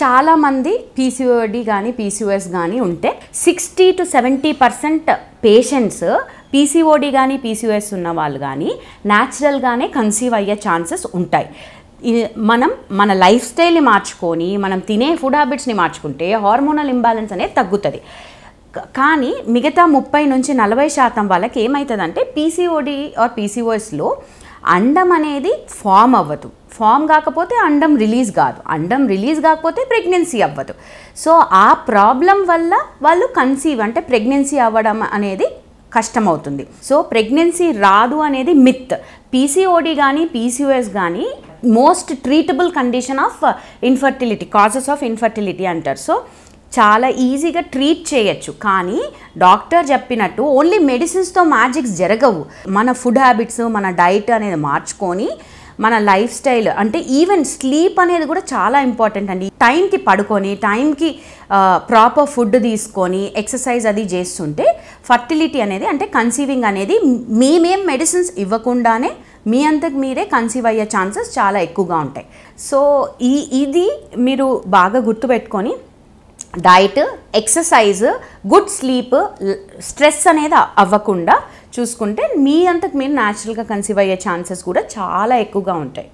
చాలామంది పీసీఓడి కానీ పీసీఓఎస్ కానీ ఉంటే 60-70% పేషెంట్స్ పీసీఓడి కానీ పీసీఓఎస్ ఉన్న వాళ్ళు కానీ న్యాచురల్గానే కన్సీవ్ అయ్యే ఛాన్సెస్ ఉంటాయి. మనం మన లైఫ్ స్టైల్ని మార్చుకొని మనం తినే ఫుడ్ హ్యాబిట్స్ని మార్చుకుంటే హార్మోనల్ ఇంబ్యాలెన్స్ అనేది తగ్గుతుంది. కానీ మిగతా 30-40% వాళ్ళకి ఏమవుతుందంటే పీసీఓడి ఆర్ పీసీఓఎస్లో అండం అనేది ఫామ్ అవ్వదు. ఫామ్ కాకపోతే అండం రిలీజ్ కాదు, అండం రిలీజ్ కాకపోతే ప్రెగ్నెన్సీ అవ్వదు. సో ఆ ప్రాబ్లం వల్ల వాళ్ళు కన్సీవ్ అంటే ప్రెగ్నెన్సీ అవ్వడం అనేది కష్టమవుతుంది. సో ప్రెగ్నెన్సీ రాదు అనేది మిత్. పీసీఓడి కానీ పీసీఓఎస్ కానీ most treatable condition of infertility, causes of infertility అంటారు. సో చాలా ఈజీగా ట్రీట్ చేయొచ్చు. కానీ డాక్టర్ చెప్పినట్టు ఓన్లీ మెడిసిన్స్తో మ్యాజిక్స్ జరగవు. మన ఫుడ్ హ్యాబిట్స్, మన డైట్ అనేది మార్చుకొని మన లైఫ్ స్టైల్ అంటే ఈవెన్ స్లీప్ అనేది కూడా చాలా ఇంపార్టెంట్ అండి. టైంకి పడుకొని టైంకి ప్రాపర్ ఫుడ్ తీసుకొని ఎక్సర్సైజ్ అది చేస్తుంటే ఫర్టిలిటీ అనేది అంటే కన్సీవింగ్ అనేది మేమేం మెడిసిన్స్ ఇవ్వకుండానే మీ అంతకు మీరే కన్సీవ్ అయ్యే ఛాన్సెస్ చాలా ఎక్కువగా ఉంటాయి. సో ఇది మీరు బాగా గుర్తుపెట్టుకొని diet, exercise, good sleep, stress అనేది అవ్వకుండా చూసుకుంటే మీ అంతకు మీరు న్యాచురల్గా కన్సీవ్ అయ్యే ఛాన్సెస్ కూడా చాలా ఎక్కువగా ఉంటాయి.